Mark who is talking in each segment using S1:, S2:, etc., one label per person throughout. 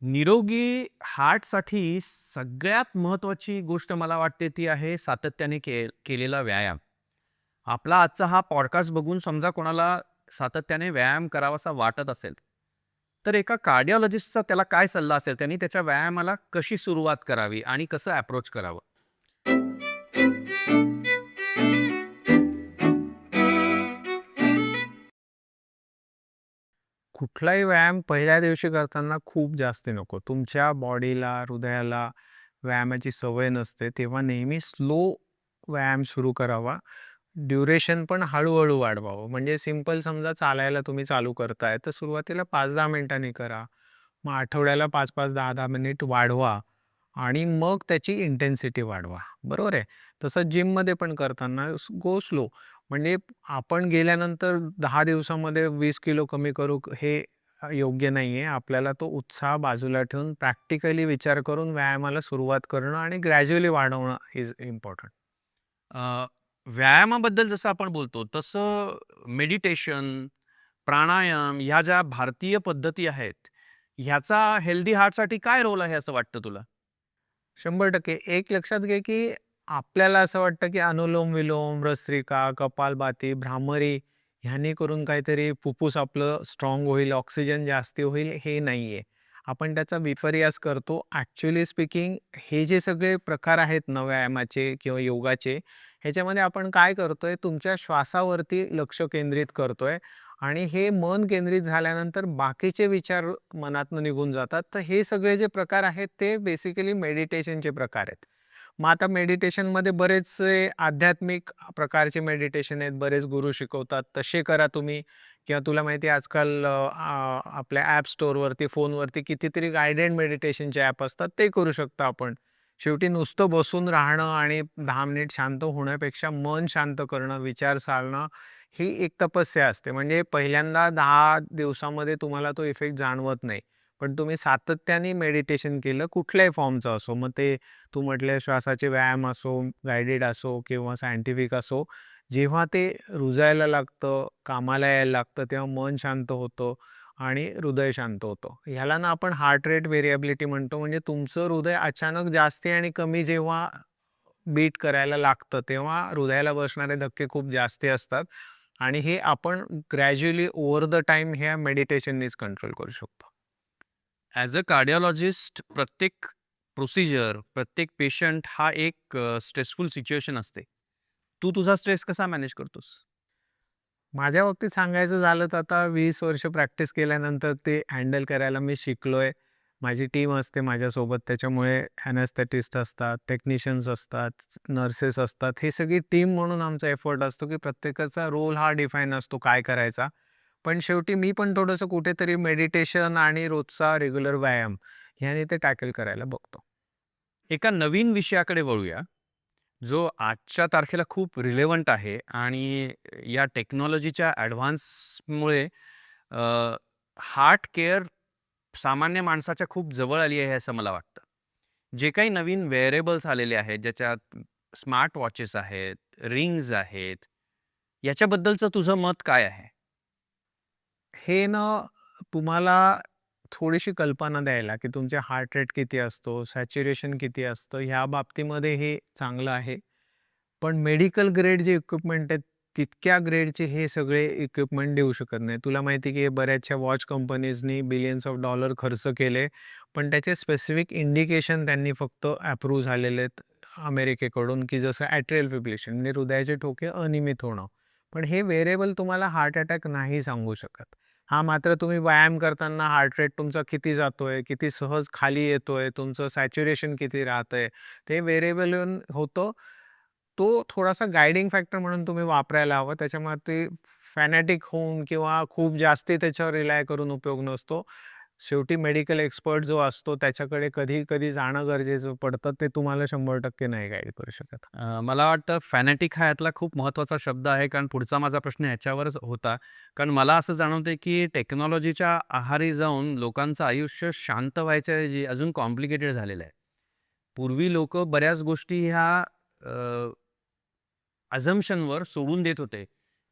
S1: निरोगी हार्टसाठी सगळ्यात महत्त्वाची गोष्ट मला वाटते ती आहे सातत्याने केलेला व्यायाम. आपला आजचा हा पॉडकास्ट बघून समजा कोणाला सातत्याने व्यायाम करावासा वाटत असेल, तर एका कार्डिओलॉजिस्टचा त्याला काय सल्ला असेल? त्यांनी त्याच्या व्यायामाला कशी सुरुवात करावी आणि कसं अप्रोच करावं?
S2: कुठलाही व्यायाम पहिल्या दिवशी करताना खूप जास्ती नको. तुमच्या बॉडीला, हृदयाला व्यायामाची सवय नसते, तेव्हा नेहमी स्लो व्यायाम सुरू करावा. ड्युरेशन पण हळू-हळू वाढवावं. म्हणजे सिंपल समजा चालायला तुम्ही चालू करताय, तर सुरुवातीला 5-10 मिनिटांनी करा. मग आठवड्याला 5-5, 10-10 मिनिट वाढवा आणि मग त्याची इंटेन्सिटी वाढवा. बरोबर आहे? तसं जिममध्ये पण करताना गो स्लो. म्हणजे आपण गेल्यानंतर 10 दिवसामध्ये 20 किलो कमी करू हे योग्य नाहीये. आपल्याला तो उत्साह बाजूला ठेवून प्रॅक्टिकली विचार करून व्यायामाला सुरुवात करणं आणि ग्रॅज्युअली वाढवणं इज इम्पोर्टंट.
S1: अ, व्यायामाबद्दल जसं आपण बोलतो, तसं मेडिटेशन, प्राणायाम ह्या ज्या भारतीय पद्धती आहेत, ह्याचा हेल्दी हार्टसाठी काय रोल आहे असं वाटतं तुला?
S2: 100% एक लक्षात घे, की आपल्याला असं वाटतं, की अनुलोम-विलोम, भस्त्रिका, कपालभाती, भ्रामरी ह्यांनी करून काहीतरी फुफ्फुस आपलं स्ट्राँग होईल, ऑक्सिजन जास्ती होईल, हे नाहीये. आपण त्याचा विपर्यास करतो. ॲक्चुअली स्पीकिंग हे जे सगळे प्रकार आहेत ना व्यायामाचे किंवा योगाचे, ह्याच्यामध्ये आपण काय करतोय, तुमच्या श्वासावरती लक्ष केंद्रित करतोय आणि हे मन केंद्रित झाल्यानंतर बाकीचे विचार मनातनं निघून जातात. तर हे सगळे जे प्रकार आहेत ते बेसिकली मेडिटेशनचे प्रकार आहेत. मग आता मेडिटेशनमध्ये बरेचसे आध्यात्मिक प्रकारचे मेडिटेशन आहेत. बरेच गुरु शिकवतात. तसे करा तुम्ही किंवा तुला माहिती आहे आजकाल आपल्या ॲप स्टोअरवरती, फोनवरती कितीतरी गाईडेड मेडिटेशनचे ॲप असतात. ते करू शकता आपण. शेवटी नुसतं बसून राहणं आणि 10 मिनिट शांत होण्यापेक्षा मन शांत करणं, विचार चालणं ही एक तपस्या असते. म्हणजे पहिल्यांदा 10 दिवसामध्ये तुम्हाला तो इफेक्ट जाणवत नाही. पण तुम्ही सातत्याने मेडिटेशन केलं कुठल्याही फॉर्मचं असो, मग ते तू म्हटले श्वासाचे व्यायाम असो, गाईडेड असो किंवा सायंटिफिक असो, जेव्हा ते रुजायला लागतं, कामाला यायला लागतं, तेव्हा मन शांत होतं आणि हृदय शांत होतं. ह्याला ना आपण हार्ट रेट व्हेरिएबिलिटी म्हणतो. म्हणजे तुमचं हृदय अचानक जास्ती आणि कमी जेव्हा बीट करायला लागतं, तेव्हा हृदयाला बसणारे धक्के खूप जास्ती असतात आणि हे आपण ग्रॅज्युअली ओव्हर द टाईम ह्या मेडिटेशननीच कंट्रोल करू शकतो.
S1: ॲज अ कार्डिओलॉजिस्ट प्रत्येक प्रोसिजर, प्रत्येक पेशंट हा एक स्ट्रेसफुल सिच्युएशन असते. तू तुझा स्ट्रेस कसा मॅनेज करतोस?
S2: माझ्या बाबतीत सांगायचं झालं तर आता 20 वर्ष प्रॅक्टिस केल्यानंतर ते हँडल करायला मी शिकलोय. माझी टीम असते माझ्यासोबत त्याच्यामुळे ॲनेस्थेटिस्ट असतात, टेक्निशियन्स असतात, नर्सेस असतात. हे सगळी टीम म्हणून आमचा एफर्ट असतो, की प्रत्येकाचा रोल हा डिफाईन असतो काय करायचा. पण शेवटी मी पण थोडंसं कुठेतरी मेडिटेशन आणि रोजचा रेग्युलर व्यायाम ह्याने ते टॅकल करायला बघतो.
S1: एका नवीन विषयाकडे वळूया, जो आजच्या तारखेला खूप रिलेव्हंट आहे आणि या टेक्नॉलॉजीच्या ॲडव्हान्समुळे हार्ट केअर सामान्य माणसाच्या खूप जवळ आली आहे असं मला वाटतं. जे काही नवीन वेअरेबल्स आलेले आहेत, ज्याच्यात स्मार्ट वॉचेस आहेत, रिंग्ज आहेत, याच्याबद्दलचं तुझं मत काय आहे?
S2: हे ना तुम्हाला थोडीशी कल्पना द्यायला, की तुमचे हार्ट रेट किती असतो, सॅच्युरेशन किती असतं, ह्या बाबतीमध्ये हे चांगलं आहे. पण मेडिकल ग्रेड जे इक्विपमेंट आहेत, तितक्या ग्रेडचे हे सगळे इक्विपमेंट देऊ शकत नाही. तुला माहिती आहे, की बऱ्याचशा वॉच कंपनीजनी बिलियन्स ऑफ डॉलर खर्च केले, पण त्याचे स्पेसिफिक इंडिकेशन त्यांनी फक्त अप्रूव्ह झालेले आहेत अमेरिकेकडून, की जसं ॲट्रियल फिब्रिलेशन म्हणजे हृदयाचे ठोके अनियमित होणं. पण हे वेअरेबल तुम्हाला हार्ट अटॅक नाही सांगू शकत. हां, मात्र तुम्ही व्यायाम करताना हार्ट रेट तुमचा किती जातोय, किती सहज खाली येतोय, तुमचं सॅच्युरेशन किती राहतंय, ते व्हेरिएबल होतं. तो थोडासा गाईडिंग फॅक्टर म्हणून तुम्ही वापरायला हवा. त्याच्यामुळे ते फॅनॅटिक होऊन किंवा खूप जास्ती त्याच्यावर रिलाय करून उपयोग नसतो. शेवटी मेडिकल एक्सपर्ट जो असतो त्याच्याकडे कधी-कधी जाणं गरजेचं पडतं. ते तुम्हाला 100% नाही गाईड करू शकत.
S1: मला वाटतं फॅनॅटिक हा यातला खूप महत्त्वाचा शब्द आहे, कारण पुढचा माझा प्रश्न ह्याच्यावरच होता. कारण मला असं जाणवतंय, की टेक्नॉलॉजीच्या आहारी जाऊन लोकांचं आयुष्य शांत व्हायच्याऐवजी अजून कॉम्प्लिकेटेड झालेलं आहे. पूर्वी लोकं बऱ्याच गोष्टी ह्या अझम्पशनवर सोडून देत होते.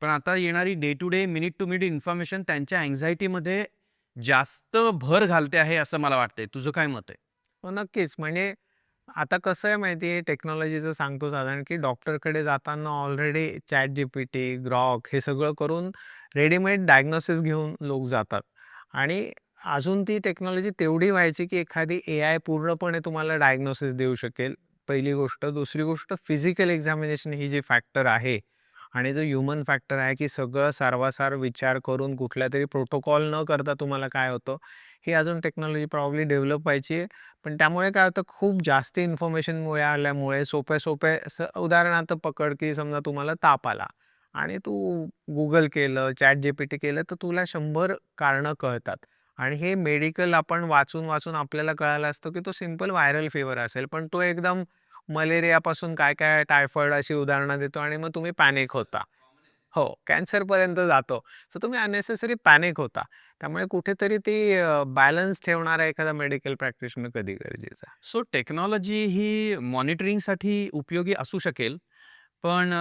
S1: पण आता येणारी day to day, minute to minute information त्यांच्या अँक्झायटीमध्ये जास्त भर घालते आहे असं मला वाटतंय. तुझं काय मत आहे?
S2: हो, नक्कीच. म्हणजे आता कसं आहे माहिती आहे, टेक्नॉलॉजीचं सांगतो साधारण, की डॉक्टरकडे जाताना ऑलरेडी ChatGPT, Grok हे सगळं करून रेडीमेड डायग्नोसिस घेऊन लोक जातात. आणि अजून ती टेक्नॉलॉजी तेवढी व्हायची, की एखादी एआय पूर्णपणे तुम्हाला डायग्नोसिस देऊ शकेल, पहिली गोष्ट. दुसरी गोष्ट, फिजिकल एक्झामिनेशन ही जी फॅक्टर आहे आणि जो ह्युमन फॅक्टर आहे, की सगळं सारवासार विचार करून कुठल्यातरी प्रोटोकॉल न करता तुम्हाला काय होतं, ही अजून टेक्नॉलॉजी प्रॉब्ली डेव्हलप व्हायची आहे. पण त्यामुळे काय होतं, खूप जास्त इन्फॉर्मेशन मिळाल्यामुळे सोप्या-सोप्या असं उदाहरणार्थ पकड, की समजा तुम्हाला ताप आला आणि तू Google केलं, ChatGPT केलं, तर तुला 100 कारणं कळतात. आणि हे मेडिकल आपण वाचून-वाचून आपल्याला कळालं असतं, की तो सिंपल व्हायरल फीव्हर असेल. पण तो एकदम मलेरियापासून काय-काय टायफॉइड अशी उदाहरणं देतो आणि मग तुम्ही पॅनिक होता. हो, कॅन्सरपर्यंत जातो. सो तुम्ही अननेसेसरी पॅनिक होता. त्यामुळे कुठेतरी ती बॅलन्स ठेवणारा एखादा मेडिकल प्रॅक्टिशनर कधी गरजेचा आहे.
S1: सो टेक्नॉलॉजी ही मॉनिटरिंगसाठी उपयोगी असू शकेल, पण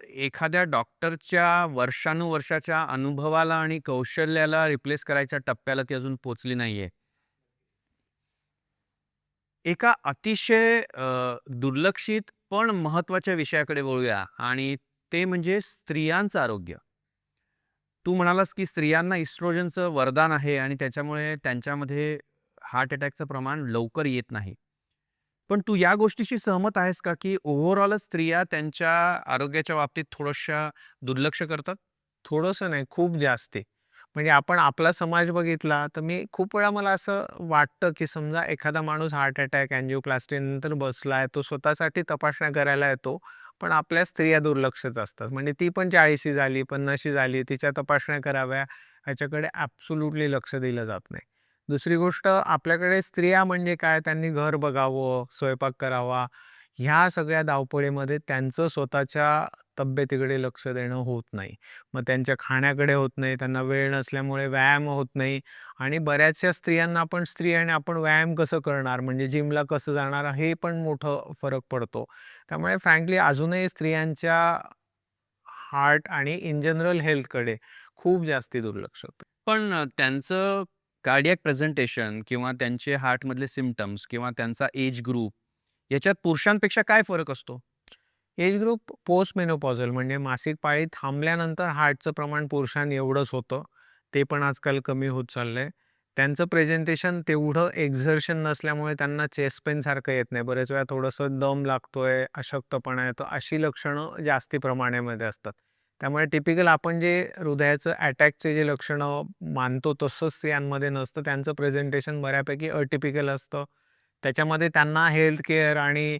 S1: एखाद्या डॉक्टरच्या वर्षानुवर्षाच्या अनुभवाला आणि कौशल्याला रिप्लेस करायच्या टप्प्याला ती अजून पोहोचली नाहीये. एका अतिशय दुर्लक्षित पण महत्त्वाच्या विषयाकडे वळूया आणि ते म्हणजे स्त्रियांचं आरोग्य. तू म्हणालास की स्त्रियांना इस्ट्रोजनचं वरदान आहे आणि त्याच्यामुळे त्यांच्यामध्ये हार्ट अटॅकचं प्रमाण लवकर येत नाही. पण तू या गोष्टीशी सहमत आहेस का, की ओव्हरऑलच स्त्रिया त्यांच्या आरोग्याच्या बाबतीत थोडंशा दुर्लक्ष करतात?
S2: थोडंसं नाही, खूप जास्त आहे. म्हणजे आपण आपला समाज बघितला, तर मी खूप वेळा मला असं वाटतं, की समजा एखादा माणूस हार्ट अटॅक, अँजिओप्लास्टी नंतर बसलाय, तो स्वतःसाठी तपासण्या करायला येतो. पण आपल्या स्त्रिया दुर्लक्षच असतात. म्हणजे ती पण 40शी झाली, 50शी झाली, तिच्या तपासण्या कराव्या, ह्याच्याकडे ॲब्सोल्युटली लक्ष दिलं जात नाही. दुसरी गोष्ट, आपल्याकडे स्त्रिया म्हणजे काय, त्यांनी घर बघावं, स्वयंपाक करावा, ह्या सगळ्या धावपळीमध्ये त्यांचं स्वतःच्या तब्येतीकडे लक्ष देणं होत नाही. मग त्यांच्या खाण्याकडे होत नाही, त्यांना वेळ नसल्यामुळे व्यायाम होत नाही. आणि बऱ्याचशा स्त्रियांना, आपण स्त्री आणि आपण व्यायाम कसं करणार, म्हणजे जिमला कसं जाणार, हे पण मोठं फरक पडतो. त्यामुळे फ्रँकली अजूनही स्त्रियांच्या हार्ट आणि इन जनरल हेल्थकडे खूप जास्ती दुर्लक्ष होतं.
S1: पण त्यांचं कार्डियाक प्रेझेंटेशन किंवा त्यांचे हार्टमधले सिम्प्टम्स किंवा त्यांचा एज ग्रुप याच्यात पुरुषांपेक्षा काय फरक असतो?
S2: एज ग्रुप पोस्ट मेनोपॉझल म्हणजे मासिक पाळी थांबल्यानंतर हार्टचं प्रमाण पुरुषां एवढंच होतं. ते पण आजकाल कमी होत चाललंय. त्यांचं प्रेझेंटेशन तेवढं एक्झर्शन नसल्यामुळे त्यांना चेस्ट पेन सारखं येत नाही. बरेच वेळा थोडंसं दम लागतोय, अशक्तपणा येतो, अशी लक्षणं जास्ती प्रमाणामध्ये असतात. त्यामुळे टिपिकल आपण जे हृदयाचं अटॅकचे जे लक्षणं मानतो तसं स्त्रियांमध्ये नसतं. त्यांचं प्रेझेंटेशन बऱ्यापैकी अटिपिकल असतं. त्याच्यामध्ये त्यांना हेल्थ केअर आणि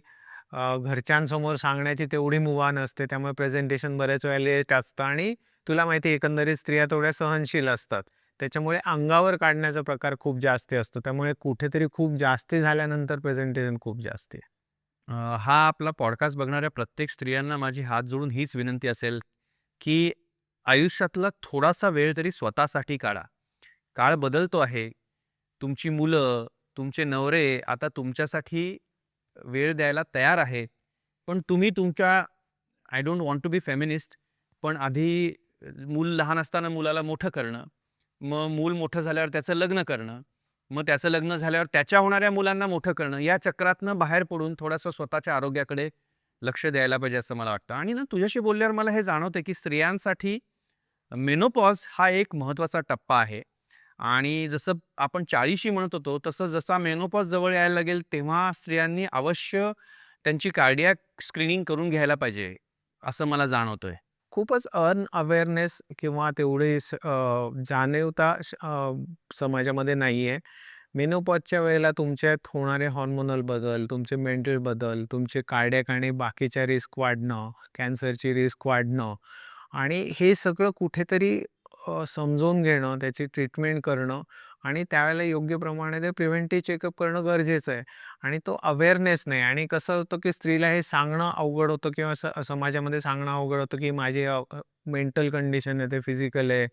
S2: घरच्यांसमोर सांगण्याची तेवढी मुभा नसते. त्यामुळे प्रेझेंटेशन बऱ्याच वेळा लेट असतं आणि तुला माहिती आहे, एकंदरीत स्त्रिया थोड्या सहनशील असतात. त्याच्यामुळे अंगावर काढण्याचा प्रकार खूप जास्ती असतो. त्यामुळे कुठेतरी खूप जास्ती झाल्यानंतर प्रेझेंटेशन खूप जास्ती आहे.
S1: हा आपला पॉडकास्ट बघणाऱ्या प्रत्येक स्त्रियांना माझी हात जोडून हीच विनंती असेल, की आयुष्यातला थोडासा वेळ तरी स्वतःसाठी काढा. काळ बदलतो आहे. तुमची मुलं, तुमचे नवरे आता तुमच्यासाठी वेळ द्यायला तयार आहेत. पण तुम्ही तुमच्या I don't want to be feminist, पण आधी मूल लहान असताना मुलाला मोठं करणं, मग मूल मोठं झाल्यावर त्याचं लग्न करणं, मग त्याचं लग्न झाल्यावर त्याच्या होणाऱ्या मुलांना मोठं करणं, या चक्रातनं बाहेर पडून थोडंसं स्वतःच्या आरोग्याकडे लक्ष द्यायला पाहिजे असं मला वाटतं. आणि ना तुझ्याशी बोलल्यावर मला हे जाणवतंय, की स्त्रियांसाठी मेनोपॉज हा एक महत्त्वाचा टप्पा आहे. आणि जसं आपण 40शी म्हणत होतो, तसं जसा मेनोपॉज जवळ यायला लागेल, तेव्हा स्त्रियांनी अवश्य त्यांची कार्डियाक स्क्रीनिंग करून घ्यायला पाहिजे, असं मला जाणवतंय.
S2: खूपच अनअवेअरनेस किंवा तेवढी जाणीवता समाजामध्ये नाही आहे. मेनोपॉजच्या वेळेला तुमच्यात होणारे हार्मोनल बदल, तुमचे मेंटल बदल, तुमचे कार्डियाक आणि बाकीच्या रिस्क वाढणं, कॅन्सरची रिस्क वाढणं आणि हे सगळं कुठेतरी समजून घेणं, त्याची ट्रीटमेंट करणं आणि त्यावेळेला योग्य प्रमाणे ते प्रिव्हेंटिव्ह चेकअप करणं गरजेचं आहे. आणि तो अवेअरनेस नाही. आणि कसं होतं, की स्त्रीला हे सांगणं अवघड होतं किंवा समाजामध्ये सांगणं अवघड होतं, की माझी मेंटल कंडिशन आहे, ते फिजिकल आहे.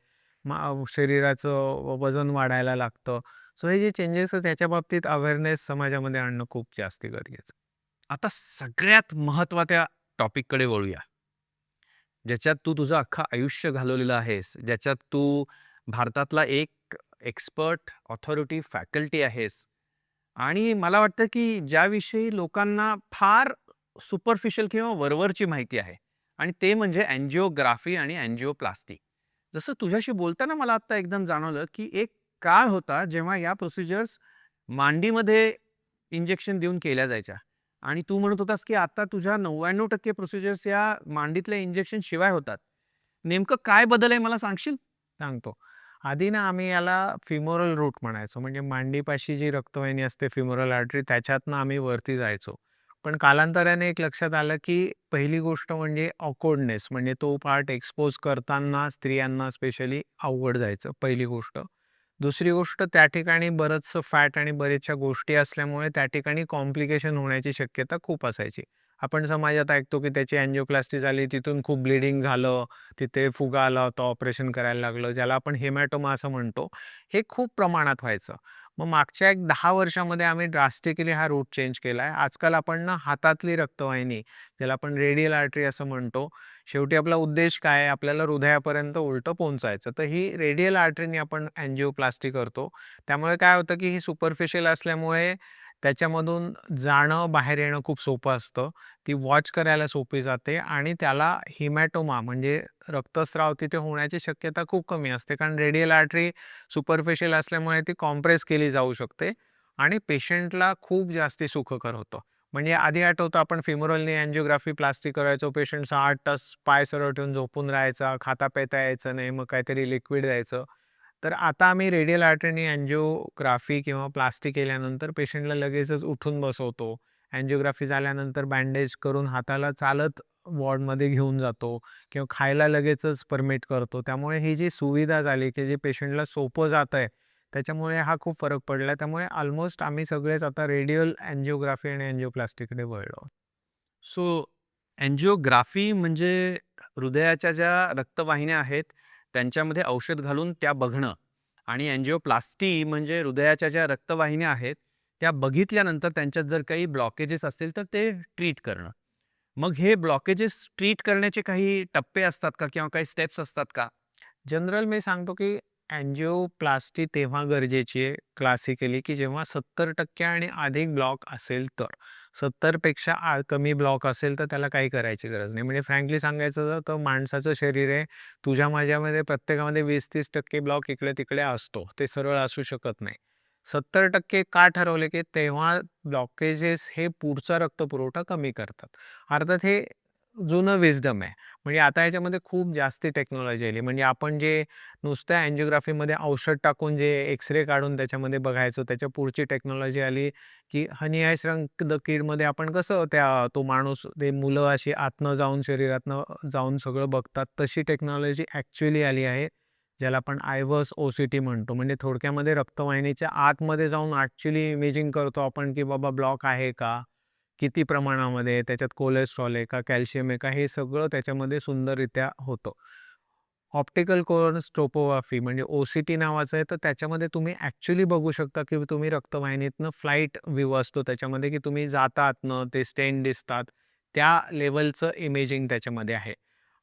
S2: शरीराचं वजन वाढायला लागतं. सो हे जे चेंजेस आहेत त्याच्या बाबतीत अवेअरनेस समाजामध्ये आणणं खूप जास्त गरजेचं.
S1: आता सगळ्यात महत्त्वाच्या टॉपिककडे वळूया. ज्याच्यात तू तुझं अख्खं आयुष्य घालवलेलं आहेस, ज्याच्यात तू भारतातला एक एक्सपर्ट, ऑथॉरिटी, फॅकल्टी आहेस आणि मला वाटतं की ज्याविषयी लोकांना फार सुपरफिशियल किंवा वरवरची माहिती आहे आणि ते म्हणजे अँजिओग्राफी आणि अँजिओप्लास्टी. जसं तुझ्याशी बोलताना मला आत्ता एकदम जाणवलं की एक काळ होता जेव्हा या प्रोसिजर्स मांडीमध्ये इंजेक्शन देऊन केल्या जायच्या आणि तू म्हणत होतास की आता तुझ्या 99% प्रोसिजर्स या मांडीतल्या इंजेक्शन शिवाय होतात. नेमकं काय बदल आहे मला सांगशील?
S2: सांगतो. आधी ना आम्ही याला फिमोरल रूट म्हणायचो. म्हणजे मांडीपाशी जी रक्तवाहिनी असते फिमोरल आर्टरी त्याच्यातनं आम्ही वरती जायचो. पण कालांतराने एक लक्षात आलं, की पहिली गोष्ट म्हणजे ऑकवर्डनेस म्हणजे तो पार्ट एक्सपोज करताना स्त्रियांना स्पेशली अवघड जायचं पहिली गोष्ट. दुसरी गोष्ट त्या ठिकाणी बरंचसं फॅट आणि बऱ्याचशा गोष्टी असल्यामुळे त्या ठिकाणी कॉम्प्लिकेशन होण्याची शक्यता खूप असायची. आपण समाजात ऐकतो, की त्याची अँजिओप्लास्टी झाली, तिथून खूप ब्लीडिंग झालं, तिथे फुगा आला होता, ऑपरेशन करायला लागलं, ज्याला आपण हेमॅटोमा असं म्हणतो. हे खूप प्रमाणात व्हायचं. मग मागच्या एक 10 वर्षामध्ये आम्ही ड्रास्टिकली हा रूट चेंज केलाय. आजकाल आपण ना हातातली रक्तवाहिनी, ज्याला आपण रेडियल आर्टरी असं म्हणतो. शेवटी आपला उद्देश काय आहे? आपल्याला हृदयापर्यंत उलटं पोहोचायचं. तर ही रेडियल आर्टरीनी आपण अँजिओप्लास्टी करतो. त्यामुळे काय होतं, की ही सुपरफिशियल असल्यामुळे त्याच्यामधून जाणं, बाहेर येणं खूप सोपं असतं. ती वॉच करायला सोपी जाते आणि त्याला हिमॅटोमा म्हणजे रक्तस्राव तिथे होण्याची शक्यता खूप कमी असते. कारण रेडियल आर्टरी सुपरफिशियल असल्यामुळे ती कॉम्प्रेस केली जाऊ शकते आणि पेशंटला खूप जास्ती सुखकर होतं. म्हणजे आधी आठवतं आपण फिमोरलनी अँजिओग्राफी प्लास्टिक करायचो. पेशंट 6-8 तास पाय सरळ ठेवून झोपून राहायचा, खाता-पिता यायचं नाही, मग काहीतरी लिक्विड द्यायचं. तर आता आम्ही रेडियल आर्टरीनी अँजिओग्राफी किंवा प्लास्टिक केल्यानंतर पेशंटला लगेचच उठून बसवतो. अँजिओग्राफी झाल्यानंतर बँडेज करून हाताला चालत वॉर्डमध्ये घेऊन जातो किंवा खायला लगेचच परमिट करतो. त्यामुळे ही जी सुविधा झाली, की जे पेशंटला सोपं जातंय, त्याच्यामुळे हा खूप फरक पडला. त्यामुळे अल्मोस्ट आम्ही सगळेच आता रेडियल अँजिओग्राफी आणि अँजिओप्लास्टीकडे वळलो.
S1: सो अँजिओग्राफी म्हणजे हृदयाच्या ज्या रक्तवाहिन्या आहेत, त्यांच्यामध्ये औषध घालून त्या बघणं आणि अँजिओप्लास्टी म्हणजे हृदयाच्या ज्या रक्तवाहिन्या आहेत, त्या बघितल्यानंतर त्यांच्यात जर काही ब्लॉकेजेस असतील, तर ते ट्रीट करणं. मग हे ब्लॉकेजेस ट्रीट करण्याचे काही टप्पे असतात का किंवा काही स्टेप्स असतात का?
S2: जनरल मी सांगतो की अँजिओप्लास्टी तेव्हा गरजेची आहे क्लासिकली की जेव्हा 70% आणि अधिक ब्लॉक असेल तर 70 पेक्षा कमी ब्लॉक असेल तर त्याला काही करायची गरज नाही. म्हणजे फ्रँकली सांगायचं तर माणसाचं शरीर आहे, तुझ्या माझ्यामध्ये प्रत्येकामध्ये 20-30% ब्लॉक इकडे तिकडे असतो, ते सरळ असू शकत नाही. 70% का ठरवले की तेव्हा ब्लॉकेजेस हे पुढचा रक्तपुरवठा कमी करतात. अर्थात हे जुनं विस्डम आहे. म्हणजे आता याच्यामध्ये खूप जास्ती टेक्नॉलॉजी आली. म्हणजे आपण जे नुसत्या अँजिओग्राफीमध्ये औषध टाकून जे एक्स-रे काढून त्याच्यामध्ये बघायचो, त्याच्या पुढची टेक्नॉलॉजी आली, की हनी आय श्रंक द किडमध्ये आपण कसं तो माणूस, ते मुलं अशी आतनं जाऊन शरीरातनं जाऊन सगळं बघतात, तशी टेक्नॉलॉजी ॲक्चुअली आली आहे. ज्याला आपण आयव्हर्स ओ-सी-टी म्हणतो. म्हणजे थोडक्यामध्ये रक्तवाहिनीच्या आतमध्ये जाऊन ॲक्चुअली इमेजिंग करतो आपण, की बाबा ब्लॉक आहे का? किती प्रमाणामध्ये आहे, त्याच्यात कोलेस्ट्रॉल आहे का, कॅल्शियम आहे का, हे सगळं त्याच्यामध्ये सुंदररित्या होतं. ऑप्टिकल कोलॉनोस्कोपी म्हणजे ओ-सी-टी नावाचं आहे, तर त्याच्यामध्ये तुम्ही ॲक्चुअली बघू शकता, की तुम्ही रक्तवाहिनीतनं फ्लाइट व्ह्यू असतो त्याच्यामध्ये, की तुम्ही जाता आतनं, ते स्टेंट दिसतात. त्या लेव्हलचं इमेजिंग त्याच्यामध्ये आहे.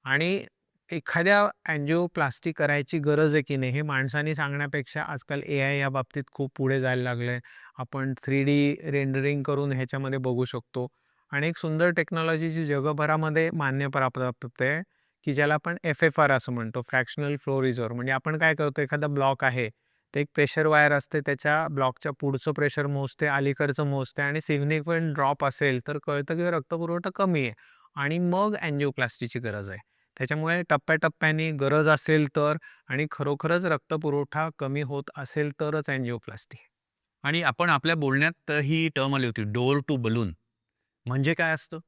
S2: आणि एखाद्या अँजिओप्लास्टी करायची गरज आहे की नाही, हे माणसाने सांगण्यापेक्षा आजकाल एआय या बाबतीत खूप पुढे जायला लागलंय. आपण 3D रेंडरिंग करून ह्याच्यामध्ये बघू शकतो. आणि एक सुंदर टेक्नॉलॉजी जी जगभरामध्ये मान्य प्राप्त आहे, की ज्याला आपण एफ-एफ-आर असं म्हणतो, फ्रॅक्शनल फ्लो रिझर्व्ह. म्हणजे आपण काय करतो, एखादा ब्लॉक आहे, ते एक प्रेशर वायर असते, त्याच्या ब्लॉकच्या पुढचं प्रेशर मोजते, अलीकडचं मोजते आणि सिग्निफिकंट ड्रॉप असेल, तर कळतं की रक्तपुरवठा कमी आहे आणि मग अँजिओप्लास्टीची गरज आहे. त्याच्यामुळे टप्प्याटप्प्याने गरज असेल तर आणि खरोखरच रक्तपुरवठा कमी होत असेल तरच अँजिओप्लास्टी.
S1: आणि आपण आपल्या बोलण्यात ही टर्म आली होती डोअर टू बलून. म्हणजे काय असतं?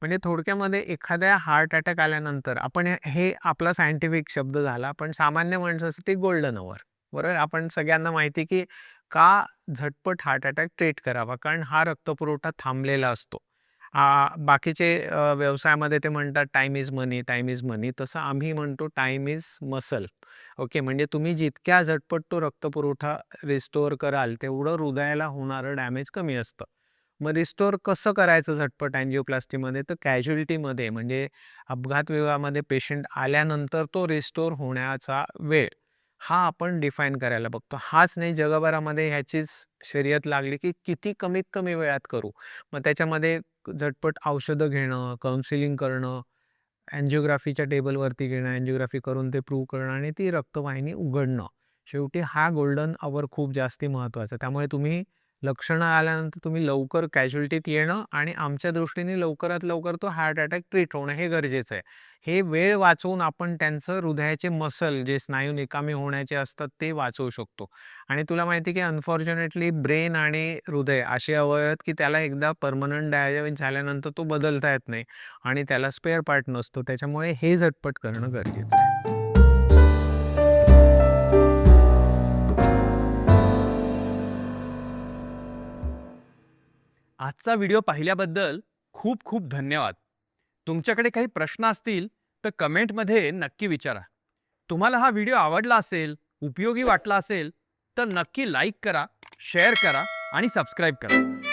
S2: म्हणजे थोडक्यामध्ये एखाद्या हार्ट अटॅक आल्यानंतर आपण हे आपला सायंटिफिक शब्द झाला, पण सामान्य माणसासाठी गोल्डन अवर. बरोबर? आपण सगळ्यांना माहिती की का झटपट हार्ट अटॅक ट्रीट करावा? कारण हा रक्तपुरवठा थांबलेला असतो. बाकीचे व्यवसायामध्ये ते म्हणतात time is money, time is money. तसं आम्ही म्हणतो टाईम इज मसल. ओके. म्हणजे तुम्ही जितक्या झटपट तो रक्तपुरवठा रिस्टोअर कराल, तेवढं हृदयाला होणारं डॅमेज कमी असतं. मग रिस्टोअर कसं करायचं झटपट अँजिओप्लास्टीमध्ये? तर कॅज्युअल्टीमध्ये म्हणजे अपघात विभागामध्ये पेशंट आल्यानंतर तो रिस्टोअर होण्याचा वेळ हा आपण डिफाईन करायला बघतो. हाच नाही, जगभरामध्ये ह्याचीच शर्यत लागली, की किती कमीत कमी वेळात करू. मग त्याच्यामध्ये झटपट औषधं घेणं, काउन्सिलिंग करणं, अँजिओग्राफीच्या टेबलवरती घेणं, अँजिओग्राफी करून ते प्रूव्ह करणं आणि ती रक्तवाहिनी उघडणं. शेवटी हा गोल्डन अवर खूप जास्ती महत्त्वाचा. त्यामुळे तुम्ही लक्षणं आल्यानंतर तुम्ही लवकर कॅज्युअल्टीत येणं आणि आमच्या दृष्टीने लवकरात लवकर तो हार्ट अटॅक ट्रीट होणं हे गरजेचं आहे. हे वेळ वाचवून आपण त्यांचं हृदयाचे मसल जे स्नायू निकामी होण्याचे असतात ते वाचवू शकतो. आणि तुला माहिती आहे की अनफॉर्च्युनेटली ब्रेन आणि हृदय असे अवयव आहेत की त्याला एकदा परमनंट डॅमेज झाल्यानंतर तो बदलता येत नाही आणि त्याला स्पेअर पार्ट नसतो. त्याच्यामुळे हे झटपट करणं गरजेचं आहे.
S1: आजचा व्हिडिओ पाहिल्याबद्दल खूप खूप धन्यवाद. तुमच्याकडे काही प्रश्न असतील तर कमेंटमध्ये नक्की विचारा. तुम्हाला हा व्हिडिओ आवडला असेल, उपयोगी वाटला असेल तर नक्की लाईक करा, शेअर करा आणि सबस्क्राईब करा.